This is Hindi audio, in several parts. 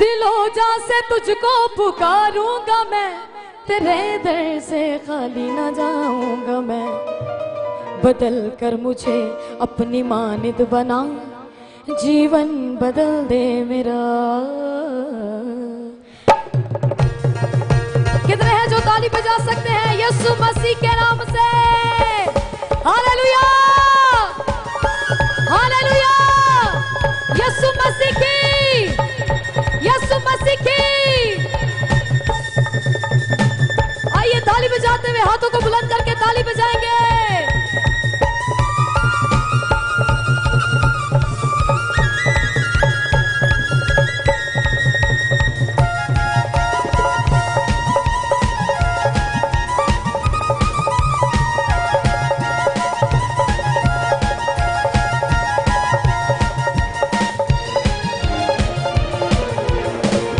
दिलो जा से तुझको पुकारूंगा मैं, तेरे दर से खाली ना जाऊंगा मैं। बदल कर मुझे अपनी मानिद बना, जीवन बदल दे मेरा। कितने हैं जो ताली बजा सकते हैं यीशु मसीह के नाम से? Hallelujah, hallelujah. यीशु मसीह की, यीशु मसीह की। आइए ताली बजाते हुए हाथों को बुलंद करके ताली बजाएंगे।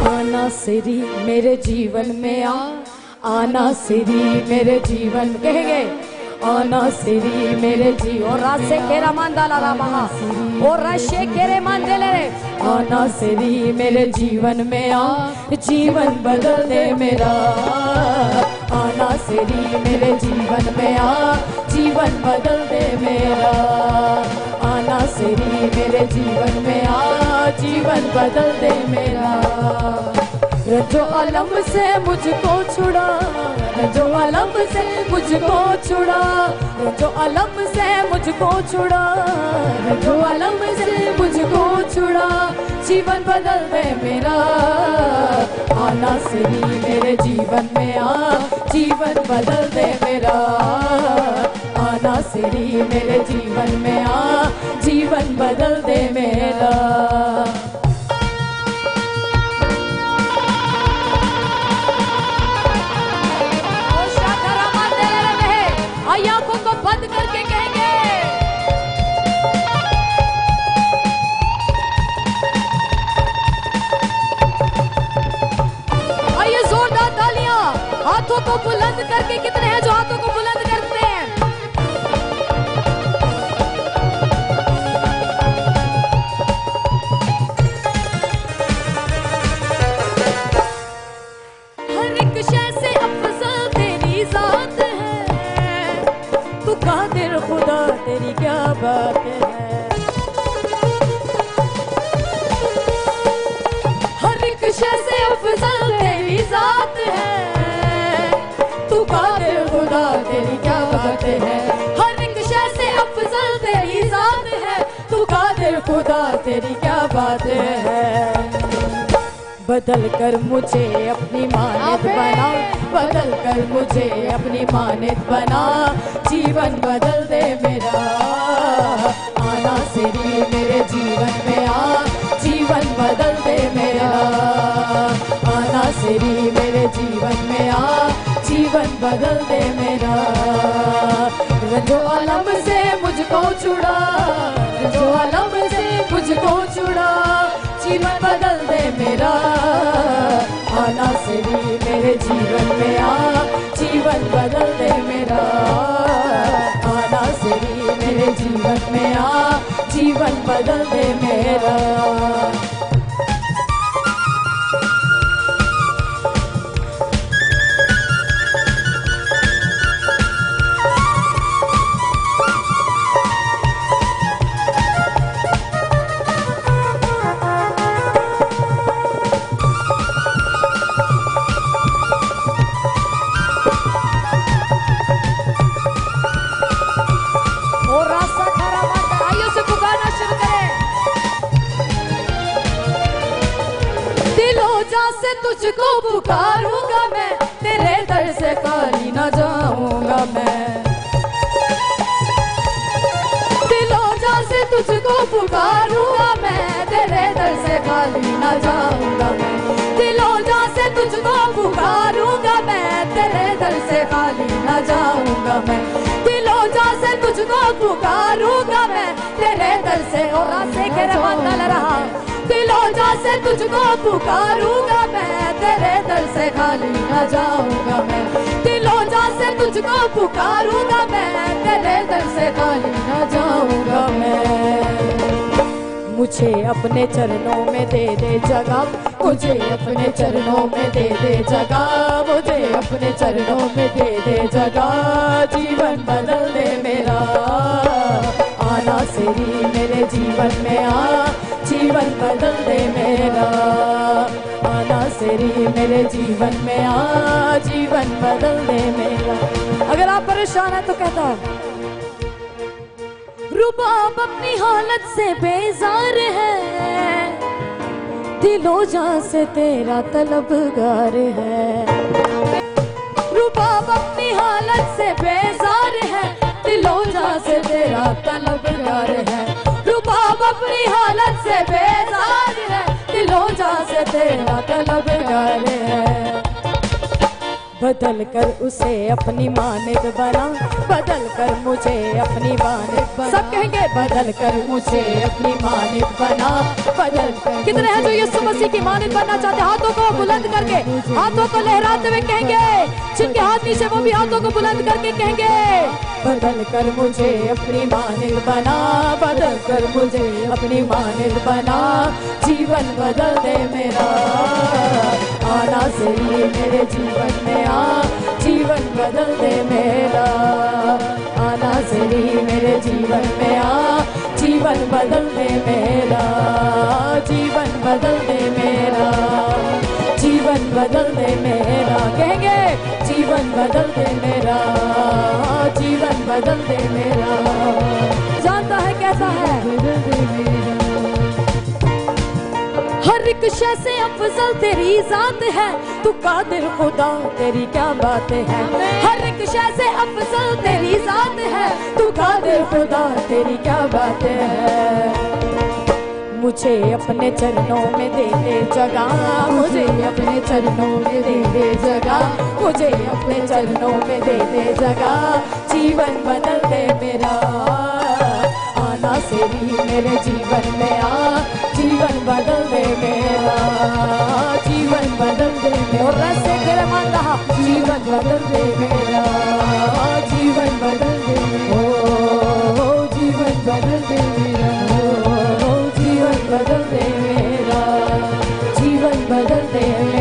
आना सिरी मेरे जीवन में आना सिरी मेरे जीवन, कहेंगे आना सिरी मेरे जीवन। और रासे केरा मंदाला रामा और राशे केरे मंदले रे। आना सिरी मेरे जीवन में जीवन बदल दे मेरा। आना सिरी मेरे जीवन में जीवन बदल दे मेरा। आना सिरी मेरे जीवन में जीवन बदल दे मेरा। रजो अलम से मुझको छुड़ा, रजो अलम से मुझको छुड़ा, रजो अलम से मुझको छुड़ा, रजो अलम से मुझको छुड़ा, जीवन बदल दे मेरा। आना सिरी मेरे जीवन में जीवन बदल दे मेरा। आना सिरी मेरे जीवन में जीवन बदल दे मेरा। आंखों को बंद करके कहेंगे, आइए जोरदार तालियां, हाथों को बुलंद करके। कितने हैं जो हाथों को बुलंद करते हैं? हर एक शय से अफजल तेरी जात है, तू कादिर खुदा तेरी क्या बात है। हर एक शय से अफजल तेरी जात है, तू कादिर खुदा तेरी क्या बात है। हर एक शय से अफजल तेरी जात है, तू कादिर खुदा तेरी क्या बात है। बदल कर मुझे अपनी मानिद बना, बदल कर मुझे अपनी मानिद बना, जीवन बदल दे मेरा। आना सिरी मेरे जीवन में जीवन बदल दे मेरा। आना सिरी मेरे जीवन में जीवन बदल दे मेरा। रजो अलम से मुझको छुड़ा, रजो अलम से मुझको छुड़ा, जीवन बदल दे मेरा। आना सिरी मेरे जीवन में जीवन बदल दे मेरा। आना सिरी मेरे जीवन में जीवन बदल दे मेरा। तुझको पुकारूंगा मैं, तेरे दर से खाली ना जाऊंगा मैं। दिलों जान से तुझको पुकारूंगा मैं, तेरे दर से खाली ना जाऊंगा मैं। दिलों जान से तुझको पुकारूंगा मैं, तेरे दर से खाली ना जाऊंगा मैं। दिलों जान से तुझको पुकारूंगा मैं, तेरे दर से। और रास्ते के रवाना ले रहा, दिलों जान से तुझको पुकारूंगा मैं, तेरे दर से खाली ना जाऊंगा मैं। दिलों जान से तुझको पुकारूंगा मैं, तेरे दर से खाली ना जाऊंगा मैं। मुझे अपने चरणों में दे दे जगह, मुझे अपने चरणों में दे दे जगह, मुझे अपने चरणों में दे दे जगह, जीवन बदल दे मेरा। आना सेरी मेरे जीवन में आ, जीवन बदल दे मेरा। आना सेरी मेरे जीवन में आ, जीवन बदल दे मेरा। अगर आप परेशान हैं तो कहता रुबाब अपनी हालत से बेजार है, दिलो जान से तेरा तलबगार है। रुबाब अपनी हालत से बेजार है, दिलो जान से तेरा तलबगार है। रुबाब अपनी हालत से बेजार है, दिलो जान से तेरा तलबगार है। बदल कर उसे अपनी मानिक बना, बदल कर मुझे अपनी मानिक बना। सब कहेंगे बदल कर मुझे अपनी मानिक बना, बदल कर। कितने हैं जो यीशु मसीह की मानिक बनना चाहते हैं? हाथों को बुलंद करके, हाथों को लहराते हुए कहेंगे। जिनके हाथ नीचे वो भी हाथों को बुलंद करके कहेंगे बदल कर मुझे अपनी मानिक बना, बदल कर मुझे अपनी मानिक बना, जीवन बदल दे मेरा। आना सेरी मेरे जीवन में आ, जीवन बदल दे मेरा। आना सेरी मेरे जीवन में आ, जीवन बदल दे मेरा। जीवन बदल दे मेरा, जीवन बदल दे मेरा। कहेंगे जीवन बदल दे मेरा, जीवन बदल दे मेरा। जानता है कैसा है? हर एक शय से अफजल तेरी जात है, तू कादिर खुदा तेरी क्या बात है। हर एक शय से अफजल तेरी जात है, तू कादिर खुदा तेरी क्या बात है। मुझे अपने चरणों में दे दे जगह, मुझे अपने चरणों में दे दे जगह, मुझे अपने चरणों में दे दे जगह, जीवन बदल दे मेरा। आना सेरी मेरे जीवन में आ, जीवन बदल दे मेरा। जीवन बदल दे मेरा। और रस्ते तेरे मान रहा, जीवन बदल दे मेरा, जीवन बदल दे मेरा। ओ जीवन बदल दे मेरा, जीवन बदल दे मेरा, जीवन बदल दे।